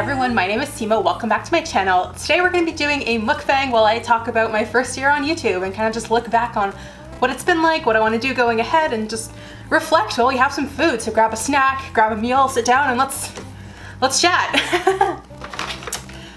everyone, my name is Sima. Welcome back to my channel. Today we're going to be doing a mukbang while I talk about my first year on YouTube and kind of just look back on what it's been like, what I want to do going ahead, and just reflect while we have some food. So grab a snack, grab a meal, sit down, and let's chat.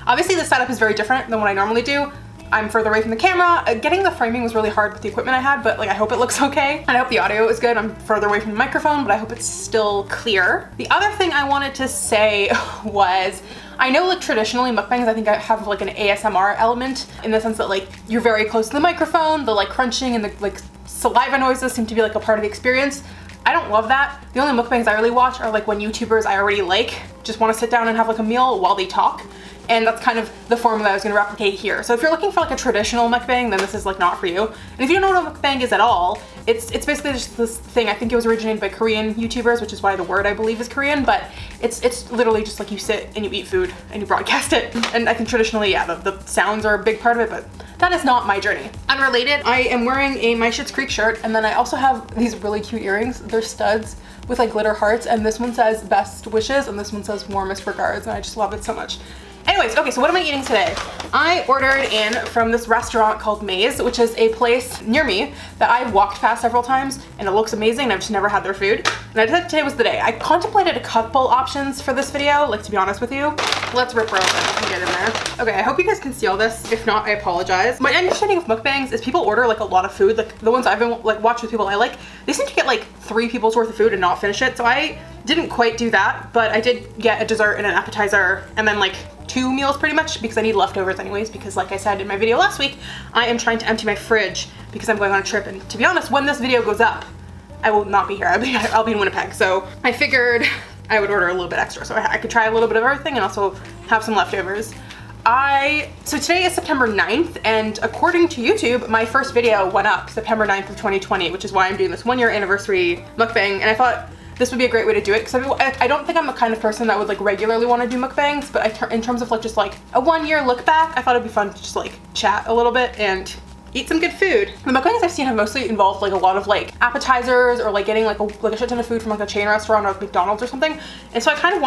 Obviously the setup is very different than what I normally do. I'm further away from the camera. Getting the framing was really hard with the equipment I had, but like I hope it looks okay. And I hope the audio is good. I'm further away from the microphone, but I hope it's still clear. The other thing I wanted to say was, I know like traditionally mukbangs, I think I have like an ASMR element in the sense that like you're very close to the microphone, the like crunching and the like saliva noises seem to be like a part of the experience. I don't love that. The only mukbangs I really watch are like when YouTubers I already like just want to sit down and have like a meal while they talk. And that's kind of the formula I was going to replicate here. So if you're looking for like a traditional mukbang, then this is like not for you. And if you don't know what a mukbang is at all, it's basically just this thing. I think it was originated by Korean YouTubers, which is why the word I believe is Korean, but it's literally just like you sit and you eat food and you broadcast it. And I think traditionally, yeah, the sounds are a big part of it, but that is not my journey. Unrelated, I am wearing a My Schitt's Creek shirt, and then I also have these really cute earrings. They're studs with like glitter hearts, and this one says best wishes and this one says warmest regards, and I just love it so much. Anyways, okay, so what am I eating today? I ordered in from this restaurant called Beige, which is a place near me that I've walked past several times, and it looks amazing, and I've just never had their food. And I decided today was the day. I contemplated a couple options for this video, like to be honest with you. Let's rip her open and get in there. Okay, I hope you guys can see all this. If not, I apologize. My understanding of mukbangs is people order like a lot of food. Like the ones I've been like watched with people I like, they seem to get like 3 people's worth of food and not finish it. So I didn't quite do that, but I did get a dessert and an appetizer and then like 2 meals pretty much, because I need leftovers anyways, because like I said in my video last week, I am trying to empty my fridge because I'm going on a trip, and to be honest, when this video goes up, I will not be here. I'll be in Winnipeg. So I figured I would order a little bit extra so I could try a little bit of everything and also have some leftovers. So today is September 9th, and according to YouTube, my first video went up September 9th of 2020, which is why I'm doing this 1-year anniversary mukbang, and I thought this would be a great way to do it, because I don't think I'm the kind of person that would like regularly want to do mukbangs, but in terms of like just like a 1-year look back, I thought it'd be fun to just like chat a little bit and eat some good food. The mukbangs I've seen have mostly involved like a lot of like appetizers or like getting like a shit ton of food from like a chain restaurant or like McDonald's or something. And so I kind of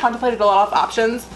contemplated a lot of options.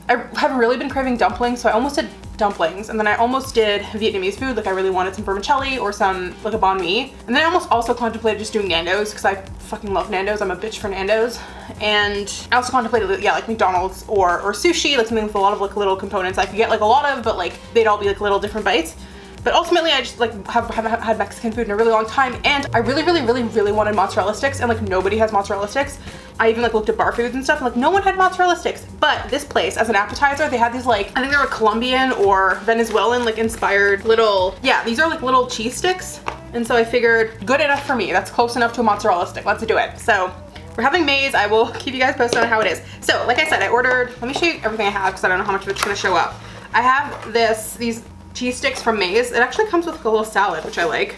I haven't really been craving dumplings, so I almost did dumplings, and then I almost did Vietnamese food. Like I really wanted some vermicelli or some like a banh mi, and then I almost also contemplated just doing Nando's because I fucking love Nando's. I'm a bitch for Nando's. And I also contemplated, yeah, like McDonald's or sushi, like something with a lot of like little components I could get like a lot of, but like they'd all be like little different bites. But ultimately I just like haven't had Mexican food in a really long time, and I really wanted mozzarella sticks, and like nobody has mozzarella sticks. I even like looked at bar foods and stuff, and like no one had mozzarella sticks. But this place, as an appetizer, they had these like, I think they were Colombian or Venezuelan like inspired little, yeah, these are like little cheese sticks. And so I figured, good enough for me. That's close enough to a mozzarella stick. Let's do it. So we're having Beige. I will keep you guys posted on how it is. So like I said, I ordered, let me show you everything I have because I don't know how much of it's gonna show up. I have these cheese sticks from Beige. It actually comes with a little salad, which I like.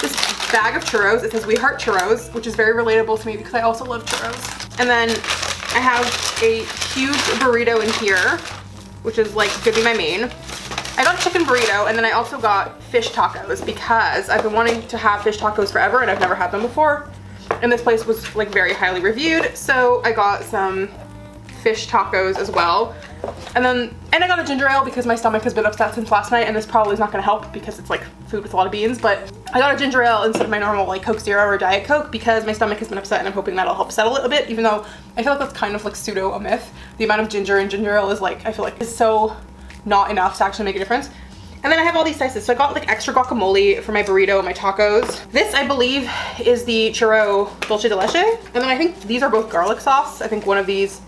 This bag of churros, it says "We Heart Churros," which is very relatable to me because I also love churros. And then I have a huge burrito in here, which is like gonna be my main. I got a chicken burrito, and then I also got fish tacos because I've been wanting to have fish tacos forever and I've never had them before. And this place was like very highly reviewed, so I got some fish tacos as well. And I got a ginger ale because my stomach has been upset since last night, and this probably is not gonna help because it's like food with a lot of beans, but I got a ginger ale instead of my normal like Coke Zero or Diet Coke because my stomach has been upset, and I'm hoping that'll help settle it a bit, even though I feel like that's kind of like pseudo a myth. The amount of ginger in ginger ale is like, I feel like is so not enough to actually make a difference. And then I have all these slices. So I got like extra guacamole for my burrito and my tacos. This, I believe, is the churro dulce de leche. And then I think these are both garlic sauce. I think one of these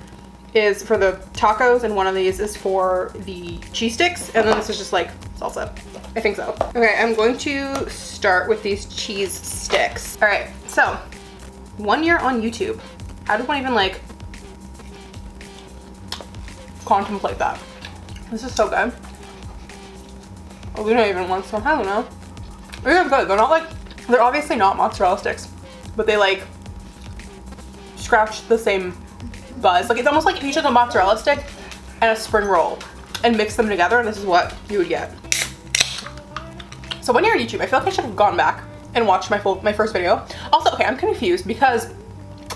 is for the tacos and one of these is for the cheese sticks, and then this is just like salsa. I think so. Okay, I'm going to start with these cheese sticks. All right, so 1 year on YouTube. How does one even like contemplate that? This is so good. Oh, Luna even wants some. Hi, Luna. They're good. They're not like, they're obviously not mozzarella sticks, but they like scratch the same buzz. Like it's almost like if you took a mozzarella stick and a spring roll and mix them together, and this is what you would get. So 1 year on YouTube, I feel like I should have gone back and watched my first video. Also, okay, I'm confused because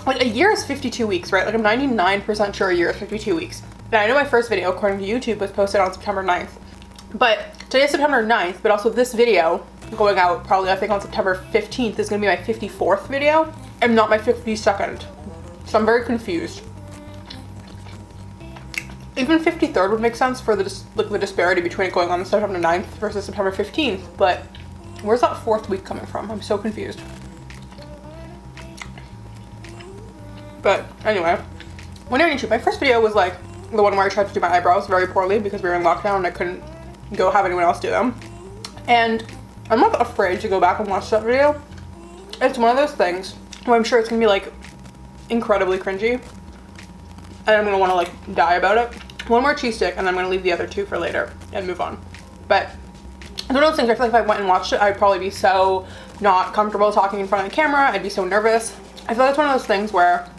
like a year is 52 weeks, right? Like I'm 99% sure a year is 52 weeks. Now I know my first video, according to YouTube, was posted on September 9th. But today's September 9th, but also this video going out probably I think on September 15th is gonna be my 54th video and not my 52nd. So I'm very confused. Even 53rd would make sense for the disparity between it going on September 9th versus September 15th, but where's that 4th week coming from? I'm so confused. But anyway, when you're on YouTube, my first video was like the one where I tried to do my eyebrows very poorly because we were in lockdown and I couldn't go have anyone else do them. And I'm not afraid to go back and watch that video. It's one of those things where I'm sure it's gonna be like incredibly cringy and I'm gonna wanna like die about it. One more cheese stick and I'm gonna leave the other two for later and move on. But it's one of those things I feel like if I went and watched it, I'd probably be so not comfortable talking in front of the camera. I'd be so nervous. I feel like it's one of those things where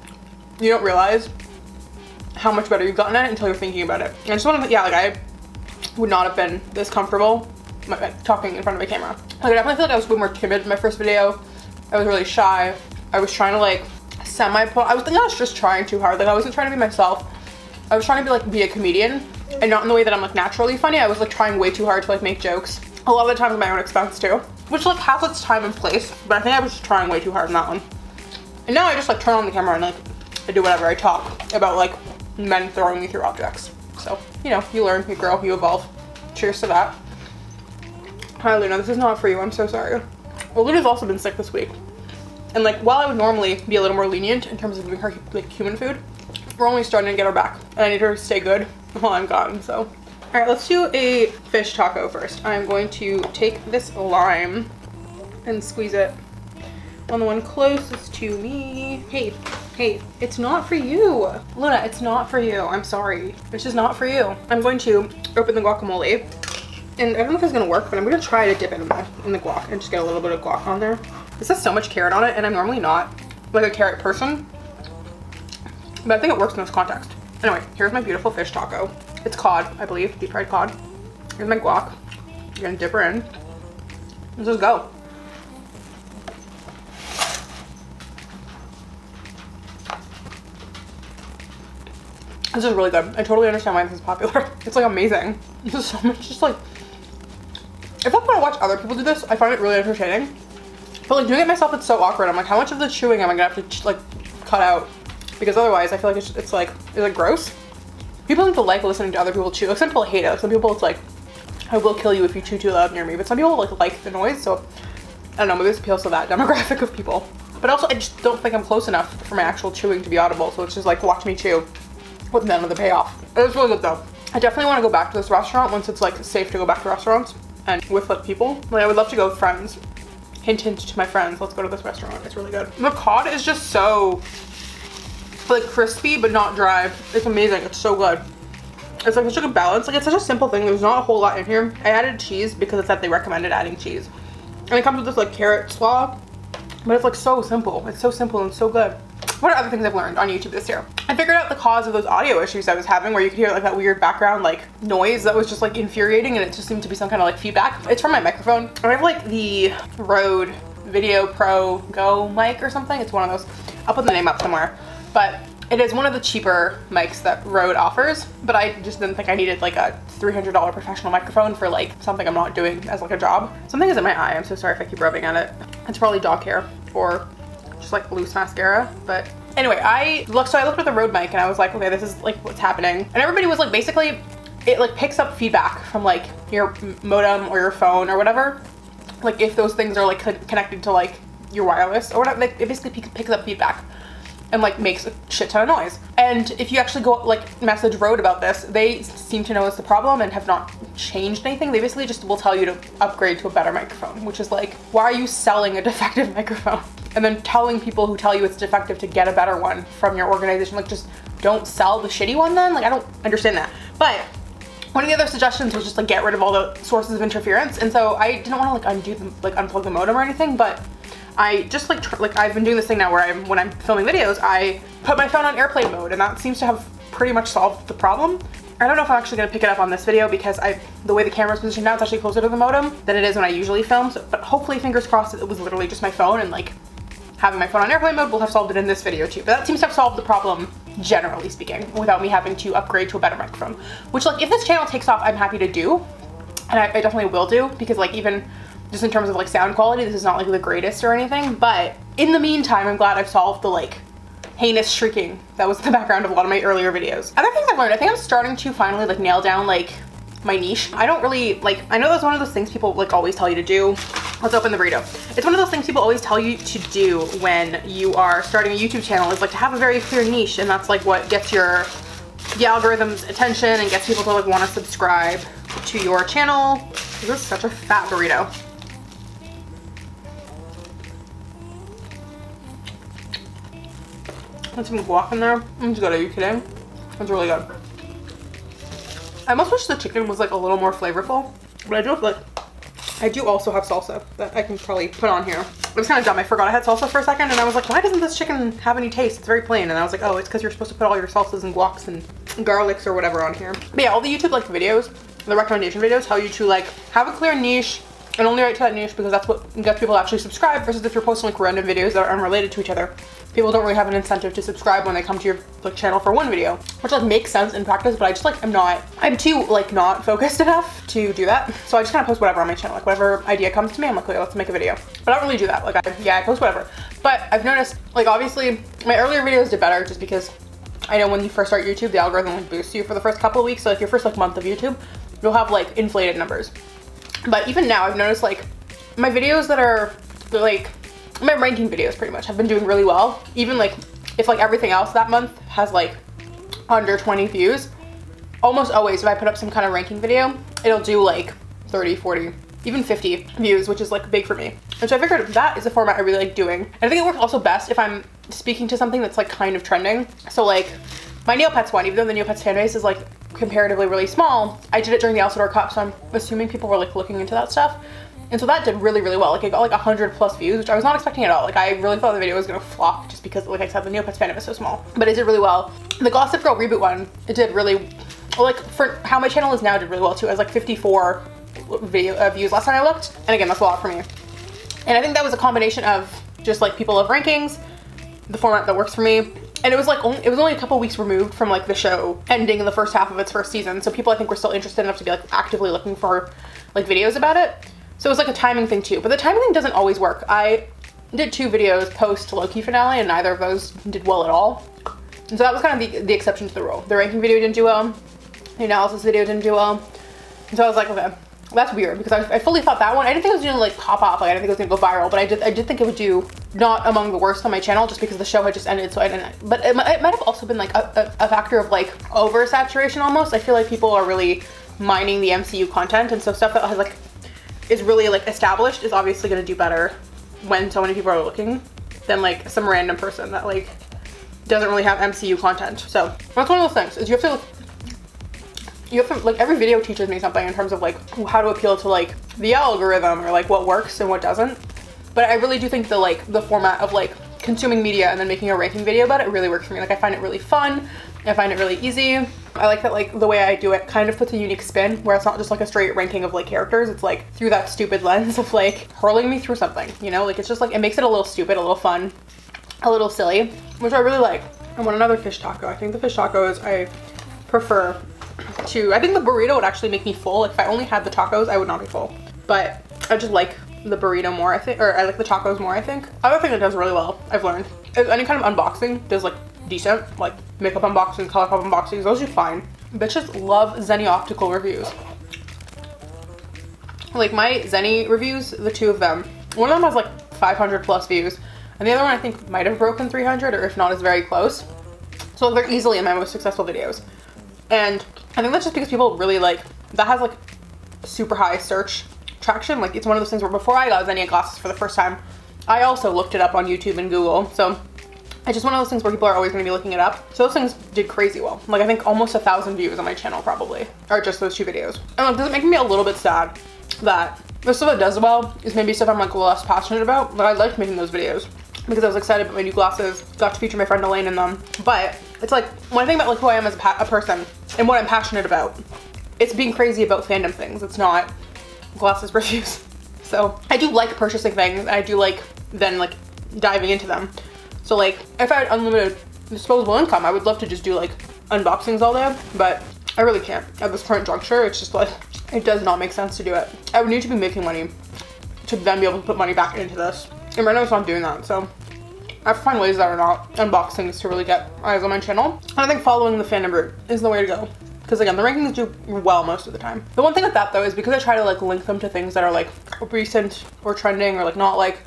you don't realize how much better you've gotten at it until you're thinking about it. And I just want to, yeah, like I would not have been this comfortable talking in front of a camera. Like I definitely feel like I was way more timid in my first video. I was really shy. I was trying to like I was just trying too hard. Like I wasn't trying to be myself. I was trying to be a comedian and not in the way that I'm like naturally funny. I was like trying way too hard to like make jokes. A lot of the time at my own expense too, which like has its time and place, but I think I was just trying way too hard in that one. And now I just like turn on the camera and like I do whatever. I talk about like men throwing me through objects. So, you know, you learn, you grow, you evolve. Cheers to that. Hi Luna, this is not for you, I'm so sorry. Well, Luna's also been sick this week. And like, while I would normally be a little more lenient in terms of giving her like human food, we're only starting to get her back. And I need her to stay good while I'm gone, so. All right, let's do a fish taco first. I'm going to take this lime and squeeze it on the one closest to me. Hey, it's not for you. Luna, it's not for you. I'm sorry. It's just not for you. I'm going to open the guacamole. And I don't know if it's gonna work, but I'm gonna try to dip it in the guac and just get a little bit of guac on there. This has so much carrot on it, and I'm normally not like a carrot person, but I think it works in this context. Anyway, here's my beautiful fish taco. It's cod, I believe, deep fried cod. Here's my guac. You're gonna dip her in. Let's just go. This is really good. I totally understand why this is popular. It's like amazing. This is so much just like, I feel like when I watch other people do this, I find it really entertaining. But like doing it myself, it's so awkward. I'm like, how much of the chewing am I gonna have to like cut out? Because otherwise I feel like it's like, is it gross? People seem to like listening to other people chew. Like some people hate it. Some people it's like, I will kill you if you chew too loud near me. But some people like the noise. So I don't know, maybe this appeals to that demographic of people. But also I just don't think I'm close enough for my actual chewing to be audible. So it's just like, watch me chew with none of the payoff. It was really good though. I definitely want to go back to this restaurant once it's like safe to go back to restaurants and with like people. Like I would love to go with friends. Hint hint to my friends, let's go to this restaurant. It's really good. The cod is just so like crispy but not dry. It's amazing. It's so good. It's like such a good balance. Like it's such a simple thing. There's not a whole lot in here. I added cheese because it said they recommended adding cheese. And it comes with this like carrot slaw. But it's like so simple. It's so simple and so good. What are other things I've learned on YouTube this year? I figured out the cause of those audio issues I was having where you could hear like that weird background like noise that was just like infuriating, and it just seemed to be some kind of like feedback. It's from my microphone. I have like the Rode Video Pro Go mic or something. It's one of those. I'll put the name up somewhere. But it is one of the cheaper mics that Rode offers, but I just didn't think I needed like a $300 professional microphone for like something I'm not doing as like a job. Something is in my eye. I'm so sorry if I keep rubbing at it. It's probably dog hair or just like loose mascara. But anyway, I looked at the Rode mic and I was like, okay, this is like what's happening. And everybody was like, basically it like picks up feedback from like your modem or your phone or whatever. Like if those things are like connected to like your wireless or whatever, like it basically picks up feedback and like makes a shit ton of noise. And if you actually go like message Rode about this, they seem to know it's the problem and have not changed anything. They basically just will tell you to upgrade to a better microphone, which is like, why are you selling a defective microphone? And then telling people who tell you it's defective to get a better one from your organization. Like just don't sell the shitty one then. Like I don't understand that. But one of the other suggestions was just like get rid of all the sources of interference. And so I didn't want to like undo them, like unplug the modem or anything, but I just like I've been doing this thing now where when I'm filming videos, I put my phone on airplane mode, and that seems to have pretty much solved the problem. I don't know if I'm actually gonna pick it up on this video because the way the camera's positioned now, it's actually closer to the modem than it is when I usually film. So, but hopefully, fingers crossed, it was literally just my phone, and like having my phone on airplane mode will have solved it in this video too. But that seems to have solved the problem generally speaking, without me having to upgrade to a better microphone. Which, like, if this channel takes off, I'm happy to do, and I definitely will do, because like even just in terms of like sound quality, this is not like the greatest or anything, but in the meantime, I'm glad I've solved the like heinous shrieking that was in the background of a lot of my earlier videos. Other things I've learned, I think I'm starting to finally like nail down like my niche. I don't really like, I know that's one of those things people like always tell you to do. Let's open the burrito. It's one of those things people always tell you to do when you are starting a YouTube channel, is like to have a very clear niche, and that's like what gets the algorithm's attention and gets people to like want to subscribe to your channel. This is such a fat burrito. Let's some guac in there. It's good. Are you kidding? It's really good. I almost wish the chicken was like a little more flavorful, but I do also have salsa that I can probably put on here. It was kind of dumb. I forgot I had salsa for a second, and I was like, why doesn't this chicken have any taste? It's very plain. And I was like, oh, it's because you're supposed to put all your salsas and guacs and garlics or whatever on here. But yeah, all the YouTube like videos, the recommendation videos, tell you to like have a clear niche and only write to that niche, because that's what gets people to actually subscribe, versus if you're posting like random videos that are unrelated to each other. People don't really have an incentive to subscribe when they come to your like channel for one video, which like makes sense in practice, but I just like I'm too like not focused enough to do that. So I just kind of post whatever on my channel, like whatever idea comes to me, I'm like, okay, let's make a video. But I don't really do that. Like I post whatever. But I've noticed like obviously my earlier videos did better, just because I know when you first start YouTube, the algorithm like boosts you for the first couple of weeks. So like your first like month of YouTube, you'll have like inflated numbers. But even now I've noticed like my videos that are like my ranking videos pretty much have been doing really well. Even like if like everything else that month has like under 20 views, almost always if I put up some kind of ranking video, it'll do like 30, 40, even 50 views, which is like big for me. And so I figured that is a format I really like doing. And I think it works also best if I'm speaking to something that's like kind of trending. So like my Neopets one, even though the Neopets fan base is like comparatively really small, I did it during the Alchemist Cup, so I'm assuming people were like looking into that stuff. And so that did really, really well. Like it got like 100+ views, which I was not expecting at all. Like I really thought the video was gonna flop just because, like I said, the Neopets fandom is so small. But it did really well. The Gossip Girl reboot one, it did really, like for how my channel is now, did really well too. It was like 54 views last time I looked. And again, that's a lot for me. And I think that was a combination of just like people love rankings, the format that works for me. And it was like it was only a couple weeks removed from like the show ending in the first half of its first season. So people I think were still interested enough to be like actively looking for like videos about it. So it was like a timing thing too, but the timing thing doesn't always work. I did 2 videos post Loki finale, and neither of those did well at all. And so that was kind of the exception to the rule. The ranking video didn't do well. The analysis video didn't do well. And so I was like, okay, that's weird, because I fully thought that one, I didn't think it was gonna like pop off. Like I didn't think it was gonna go viral, but I did think it would do not among the worst on my channel, just because the show had just ended. So I didn't, but it might have also been like a factor of like oversaturation almost. I feel like people are really mining the MCU content, and so stuff that has like is really like established is obviously going to do better when so many people are looking than like some random person that like doesn't really have MCU content. So that's one of those things, is you have to like every video teaches me something in terms of like how to appeal to like the algorithm, or like what works and what doesn't. But I really do think the format of like consuming media and then making a ranking video about it really works for me. Like I find it really fun. I find it really easy. I like that like the way I do it kind of puts a unique spin, where it's not just like a straight ranking of like characters. It's like through that stupid lens of like hurling me through something, you know? Like it's just like, it makes it a little stupid, a little fun, a little silly, which I really like. I want another fish taco. I think the fish tacos I prefer to, I think the burrito would actually make me full. Like if I only had the tacos, I would not be full. But I just like the burrito more, I think, or I like the tacos more, I think. Other thing that does really well, I've learned, is any kind of unboxing does like decent, like makeup unboxing, Colourpop unboxings, those do fine. Bitches love Zenny optical reviews. Like my Zenny reviews, the 2 of them, one of them has like 500+ views, and the other one I think might have broken 300, or if not is very close. So they're easily in my most successful videos. And I think that's just because people really like, that has like super high search traction. Like it's one of those things where before I got Zenny glasses for the first time, I also looked it up on YouTube and Google. So it's just one of those things where people are always going to be looking it up. So those things did crazy well. Like I think almost 1,000 views on my channel probably, or just those 2 videos. And like, does it make me a little bit sad that the stuff that does well is maybe stuff I'm like less passionate about, but I liked making those videos because I was excited about my new glasses, got to feature my friend Elaine in them. But it's like, when I think about like who I am as a person and what I'm passionate about, it's being crazy about fandom things. It's not glasses reviews. So I do like purchasing things. I do like then like diving into them. So like if I had unlimited disposable income. I would love to just do like unboxings all day, but I really can't. At this current juncture, it's just like, it does not make sense to do it. I would need to be making money to then be able to put money back into this. And right now it's not doing that, so I have to find ways that are not unboxings to really get eyes on my channel. And I think following the fandom route is the way to go. Because again, the rankings do well most of the time. The one thing with that though is because I try to like link them to things that are like recent or trending or like not like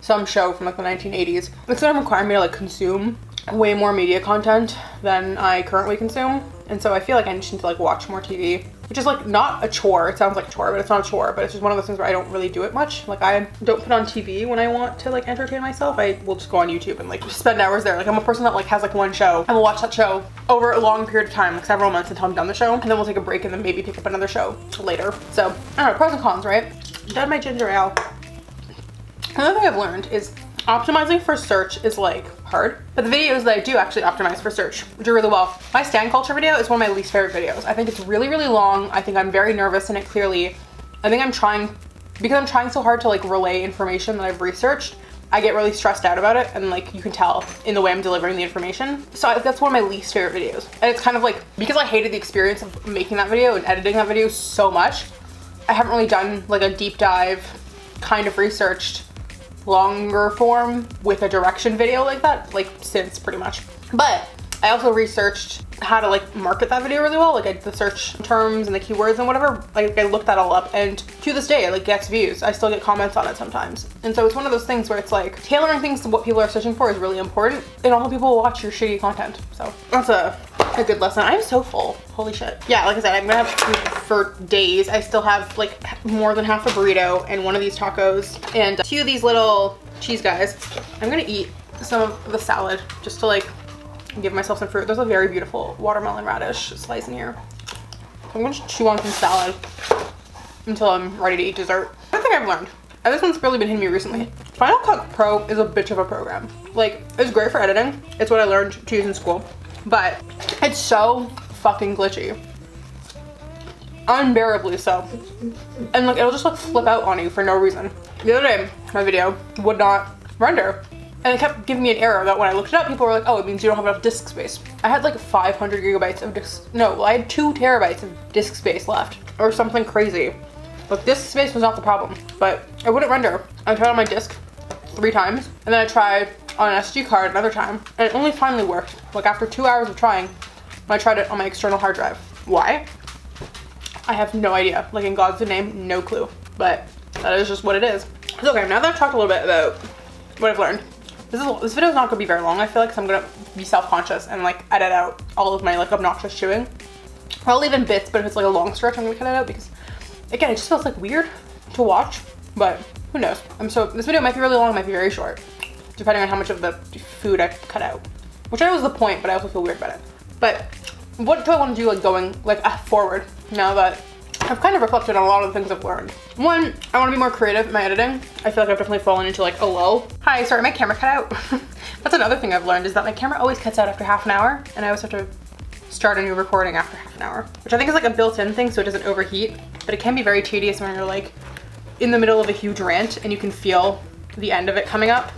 some show from like the 1980s, it's gonna require me to like consume way more media content than I currently consume. And so I feel like I just need to like watch more TV, which is like not a chore. It sounds like a chore, but it's not a chore, but it's just one of those things where I don't really do it much. Like I don't put on TV when I want to like entertain myself. I will just go on YouTube and like spend hours there. Like I'm a person that like has like one show and will watch that show over a long period of time, like several months until I'm done the show. And then we'll take a break and then maybe pick up another show later. So I don't know, pros and cons, right? Done my ginger ale. Another thing I've learned is optimizing for search is like hard, but the videos that I do actually optimize for search do really well. My stan culture video is one of my least favorite videos. I think it's really, really long. I think I'm very nervous in it clearly. I think because I'm trying so hard to like relay information that I've researched, I get really stressed out about it, and like you can tell in the way I'm delivering the information. So that's one of my least favorite videos. And it's kind of like, because I hated the experience of making that video and editing that video so much, I haven't really done like a deep dive kind of researched longer form with a direction video like that, like since pretty much. But I also researched how to like market that video really well, like the search terms and the keywords and whatever. Like I looked that all up, and to this day it like gets views. I still get comments on it sometimes. And so it's one of those things where it's like tailoring things to what people are searching for is really important, and also people will watch your shitty content. So that's a good lesson. I'm so full, holy shit. Yeah, like I said, I'm gonna have food for days. I still have like more than half a burrito and one of these tacos and 2 of these little cheese guys. I'm gonna eat some of the salad just to like give myself some fruit. There's a very beautiful watermelon radish slice in here. I'm gonna just chew on some salad until I'm ready to eat dessert. Another thing I've learned, and this one's really been hitting me recently, Final Cut Pro is a bitch of a program. Like, it's great for editing. It's what I learned to use in school, but it's so fucking glitchy. Unbearably so. And like, it'll just like flip out on you for no reason. The other day, my video would not render. And it kept giving me an error that when I looked it up, people were like, oh, it means you don't have enough disk space. I had like 500 gigabytes of disk, no, I had 2 terabytes of disk space left or something crazy. But disk space was not the problem, but it wouldn't render. I tried on my disk 3 times, and then I tried on an SD card another time, and it only finally worked. Like after 2 hours of trying, when I tried it on my external hard drive. Why? I have no idea. Like in God's name, no clue. But that is just what it is. So okay, now that I've talked a little bit about what I've learned, this video is not gonna be very long, I feel like, because I'm gonna be self-conscious and like edit out all of my like obnoxious chewing. I'll leave in bits, but if it's like a long stretch, I'm gonna cut it out because, again, it just feels like weird to watch, but who knows. This video might be really long, it might be very short, depending on how much of the food I cut out. Which I know is the point, but I also feel weird about it. But what do I want to do like going like forward now that I've kind of reflected on a lot of the things I've learned? One, I want to be more creative in my editing. I feel like I've definitely fallen into like a lull. Hi, sorry, my camera cut out. That's another thing I've learned, is that my camera always cuts out after half an hour, and I always have to start a new recording after half an hour, which I think is like a built-in thing so it doesn't overheat, but it can be very tedious when you're like in the middle of a huge rant and you can feel the end of it coming up,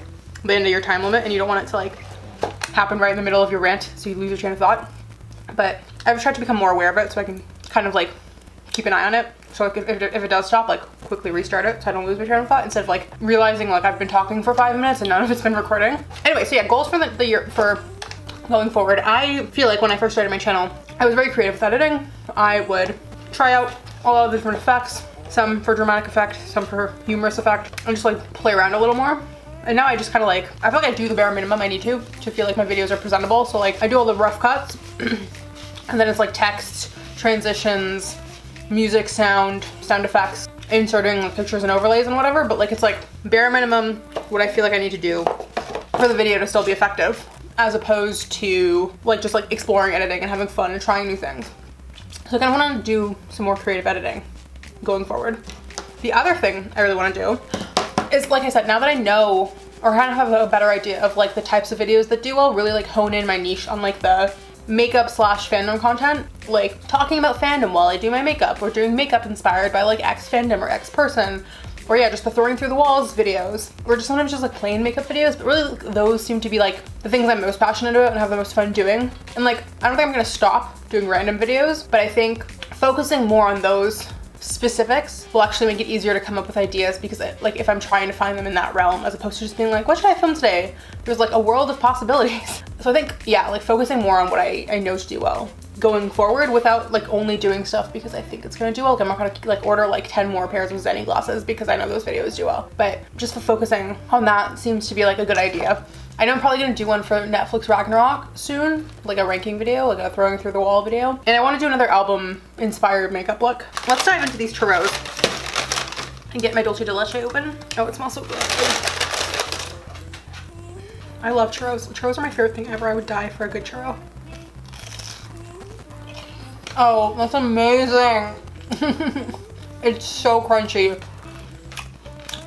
the end of your time limit, and you don't want it to like happen right in the middle of your rant so you lose your train of thought. But I've tried to become more aware of it so I can kind of like keep an eye on it. So like if it does stop, like quickly restart it so I don't lose my train of thought, instead of like realizing like I've been talking for 5 minutes and none of it's been recording. Anyway, so yeah, goals for the year for going forward. I feel like when I first started my channel, I was very creative with editing. I would try out a lot of different effects, some for dramatic effect, some for humorous effect, and just like play around a little more. And now I just kind of like, I feel like I do the bare minimum I need to feel like my videos are presentable. So like I do all the rough cuts and then it's like text, transitions, music, sound effects, inserting like pictures and overlays and whatever. But like it's like bare minimum what I feel like I need to do for the video to still be effective, as opposed to like just like exploring editing and having fun and trying new things. So I kind of want to do some more creative editing going forward. The other thing I really want to do is, like I said, now that I know or kind of have a better idea of like the types of videos that do well, really like hone in my niche on like the makeup / fandom content, like talking about fandom while I do my makeup, or doing makeup inspired by like X fandom or X person, Or yeah, just the throwing through the walls videos, or just sometimes just like plain makeup videos, but really those seem to be like the things I'm most passionate about and have the most fun doing. And like, I don't think I'm gonna stop doing random videos, but I think focusing more on those specifics will actually make it easier to come up with ideas, because like if I'm trying to find them in that realm, as opposed to just being like, what should I film today? There's like a world of possibilities. So I think, yeah, like focusing more on what I know to do well going forward, without like only doing stuff because I think it's gonna do well. Like, I'm not gonna like order like 10 more pairs of Zenny glasses because I know those videos do well. But just for focusing on that seems to be like a good idea. I know I'm probably gonna do one for Netflix Ragnarok soon, like a ranking video, like a throwing through the wall video. And I wanna do another album inspired makeup look. Let's dive into these churros and get my Dolce de Leche open. Oh, it smells so good. I love churros. Churros are my favorite thing ever. I would die for a good churro. Oh, that's amazing. It's so crunchy.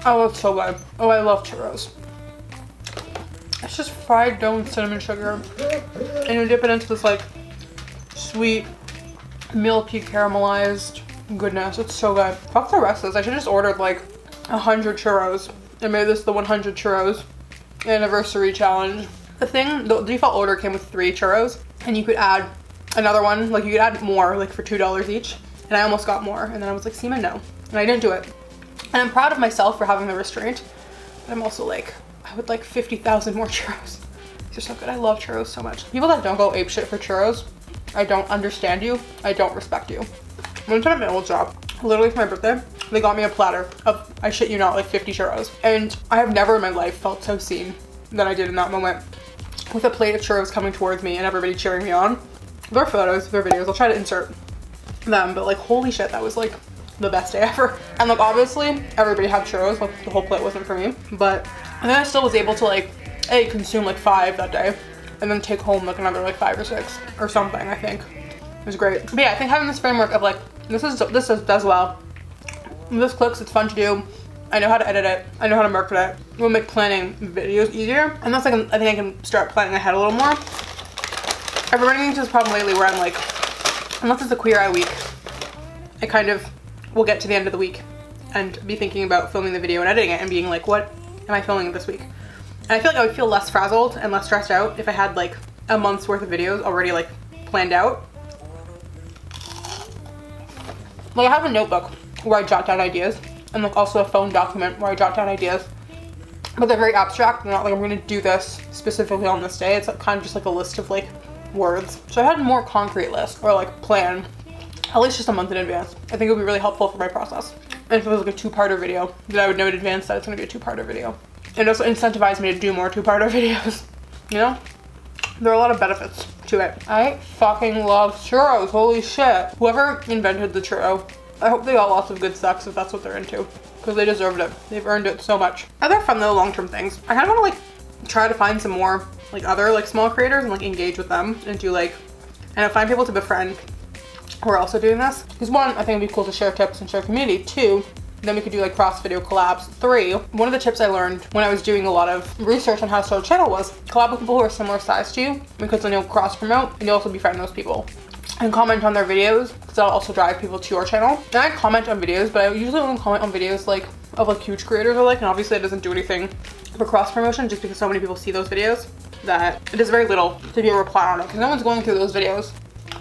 Oh, it's so good. Oh, I love churros. It's just fried dough, cinnamon sugar, and you dip it into this like sweet, milky, caramelized goodness. It's so good. Fuck the rest of this. I should just ordered like 100 churros and made this the 100 churros anniversary challenge. The default order came with 3 churros, and you could add another one, like you could add more, like for $2 each. And I almost got more, and then I was like, Sima, no. And I didn't do it. And I'm proud of myself for having the restraint, but I'm also like, I would like 50,000 more churros. These are so good. I love churros so much. People that don't go apeshit for churros, I don't understand you. I don't respect you. One time at my old job, literally for my birthday, they got me a platter of, I shit you not, like 50 churros. And I have never in my life felt so seen than I did in that moment, with a plate of churros coming towards me and everybody cheering me on. Their photos, their videos, I'll try to insert them, but like holy shit, that was like the best day ever. And like obviously everybody had churros, like the whole plate wasn't for me, but and then I still was able to like consume like 5 that day and then take home like another like 5 or 6 or something. I think it was great. But yeah, I think having this framework of like this does well, this clicks, it's fun to do, I know how to edit it, I know how to market it, it will make planning videos easier. And that's like I think I can start planning ahead a little more. I've been running into this problem lately where I'm like, unless it's a Queer Eye week, I kind of will get to the end of the week and be thinking about filming the video and editing it and being like, what am I filming this week? And I feel like I would feel less frazzled and less stressed out if I had like a month's worth of videos already like planned out. Like I have a notebook where I jot down ideas, and like also a phone document where I jot down ideas, but they're very abstract. They're not like I'm gonna do this specifically on this day. It's like kind of just like a list of like words. So I had a more concrete list or like plan, at least just a month in advance. I think it would be really helpful for my process. And if it was like a 2-parter video, then I would know in advance that it's gonna be a 2-parter video. And also incentivize me to do more 2-parter videos, you know? There are a lot of benefits to it. I fucking love churros, holy shit. Whoever invented the churro, I hope they got lots of good sex if that's what they're into, because they deserved it. They've earned it so much. Other fun though, long-term things. I kind of want to like try to find some more like other like small creators and like engage with them and do like, and find people to befriend who are also doing this. Because 1, I think it'd be cool to share tips and share community. 2, then we could do like cross video collabs. 3, one of the tips I learned when I was doing a lot of research on how to start a channel was collab with people who are similar size to you, because then you'll cross promote and you'll also befriend those people. And comment on their videos, because that'll also drive people to your channel. And I comment on videos, but I usually only comment on videos like of like huge creators I like, and obviously it doesn't do anything for cross promotion just because so many people see those videos that it does very little to be a reply on it, because no one's going through those videos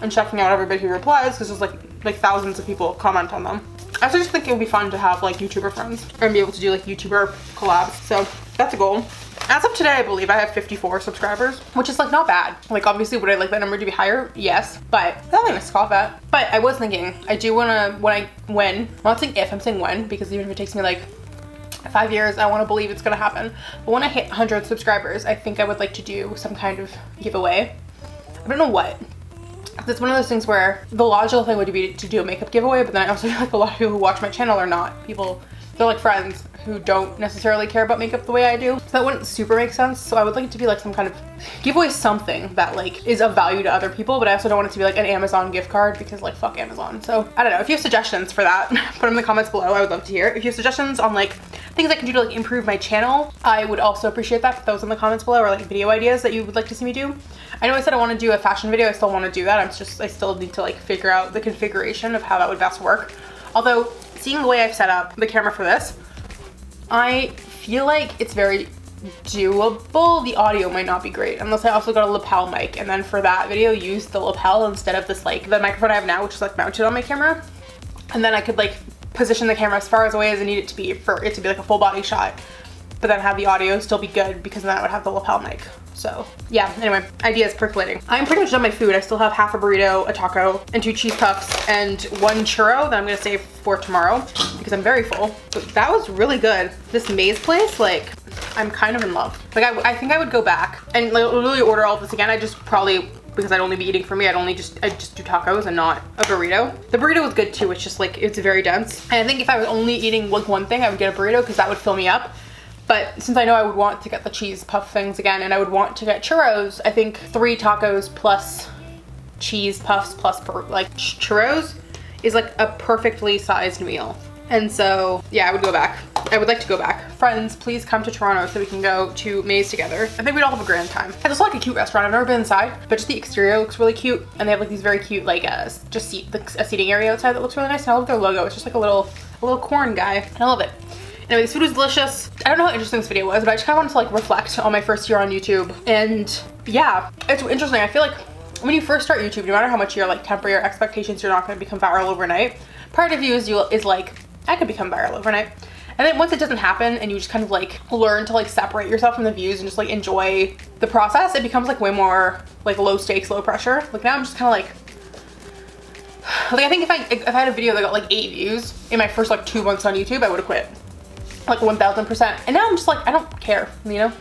and checking out everybody who replies, because there's like thousands of people comment on them. I also just think it would be fun to have like YouTuber friends and be able to do like YouTuber collabs. So that's a goal. As of today, I believe I have 54 subscribers, which is like not bad. Like obviously would I like that number to be higher? Yes, but nothing to scoff at. But I was thinking, I do wanna, I'm not saying if, I'm saying when, because even if it takes me like 5 years, I wanna believe it's gonna happen. But when I hit 100 subscribers, I think I would like to do some kind of giveaway. I don't know what. It's one of those things where the logical thing would be to do a makeup giveaway, but then I also feel like a lot of people who watch my channel are not people, they're like friends who don't necessarily care about makeup the way I do. So that wouldn't super make sense. So I would like it to be like some kind of giveaway, something that like is of value to other people, but I also don't want it to be like an Amazon gift card, because like fuck Amazon. So I don't know, if you have suggestions for that, put them in the comments below. I would love to hear. If you have suggestions on like things I can do to like improve my channel, I would also appreciate that. Put those in the comments below, or like video ideas that you would like to see me do. I know I said I want to do a fashion video. I still want to do that. I still need to like figure out the configuration of how that would best work. Although seeing the way I've set up the camera for this, I feel like it's very doable. The audio might not be great unless I also got a lapel mic, and then for that video use the lapel instead of this, like the microphone I have now, which is like mounted on my camera, and then I could like position the camera as far away as I need it to be for it to be like a full body shot, but then have the audio still be good because then I would have the lapel mic. So yeah, anyway, ideas percolating. I'm pretty much done my food. I still have half a burrito, a taco, and 2 cheese puffs, and 1 churro that I'm gonna save for tomorrow because I'm very full. But that was really good. This maze place, like, I'm kind of in love. Like, I think I would go back and like, literally order all of this again. I just probably, because I'd only be eating for me, I'd just do tacos and not a burrito. The burrito was good too. It's just like, it's very dense. And I think if I was only eating like one thing, I would get a burrito because that would fill me up. But since I know I would want to get the cheese puff things again, and I would want to get churros, I think 3 tacos plus cheese puffs plus like churros is like a perfectly sized meal. And so yeah, I would go back. I would like to go back. Friends, please come to Toronto so we can go to Maze together. I think we'd all have a grand time. It's also like a cute restaurant. I've never been inside, but just the exterior looks really cute. And they have like these very cute, like a seating area outside that looks really nice. And I love their logo. It's just like a little corn guy. And I love it. Anyway, this food was delicious. I don't know how interesting this video was, but I just kind of wanted to like reflect on my first year on YouTube. And yeah, it's interesting. I feel like when you first start YouTube, no matter how much you're like temper your expectations, you're not going to become viral overnight. Part of you is like, I could become viral overnight. And then once it doesn't happen and you just kind of like learn to like separate yourself from the views and just like enjoy the process, it becomes like way more like low stakes, low pressure. Like now I'm just kind of like I think if I had a video that got like 8 views in my first like 2 months on YouTube, I would have quit. Like 1000%. And now I'm just like, I don't care, you know?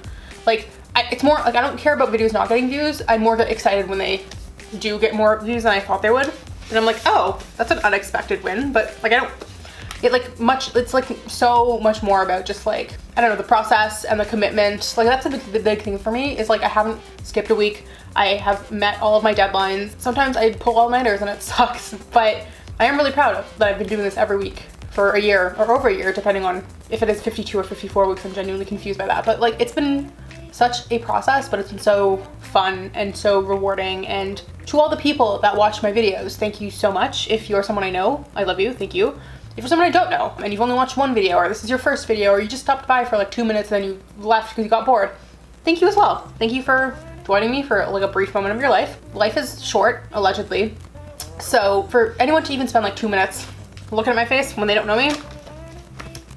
Like it's more like I don't care about videos not getting views. I'm more excited when they do get more views than I thought they would. And I'm like, oh, that's an unexpected win. But like it's like so much more about just like, I don't know, the process and the commitment. Like that's the big thing for me is like I haven't skipped a week. I have met all of my deadlines. Sometimes I pull all-nighters and it sucks, but I am really proud of that I've been doing this every week for a year or over a year, depending on if it is 52 or 54 weeks. I'm genuinely confused by that. But like it's been such a process, but it's been so fun and so rewarding. And to all the people that watch my videos, thank you so much. If you're someone I know, I love you, thank you. If you're someone I don't know and you've only watched 1 video, or this is your first video, or you just stopped by for like 2 minutes and then you left because you got bored, thank you as well. Thank you for joining me for like a brief moment of your life. Life is short, allegedly. So for anyone to even spend like 2 minutes looking at my face when they don't know me,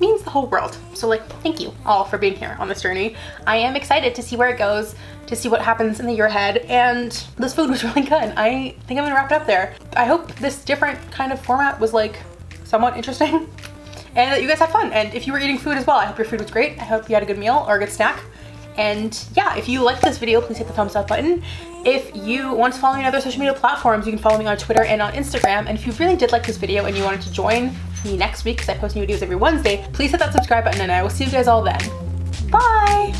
means the whole world. So like, thank you all for being here on this journey. I am excited to see where it goes, to see what happens in the year ahead, and this food was really good. I think I'm gonna wrap it up there. I hope this different kind of format was like somewhat interesting and that you guys had fun. And if you were eating food as well, I hope your food was great. I hope you had a good meal or a good snack. And yeah, if you liked this video, please hit the thumbs up button. If you want to follow me on other social media platforms, you can follow me on Twitter and on Instagram. And if you really did like this video and you wanted to join me next week, because I post new videos every Wednesday, please hit that subscribe button and I will see you guys all then. Bye!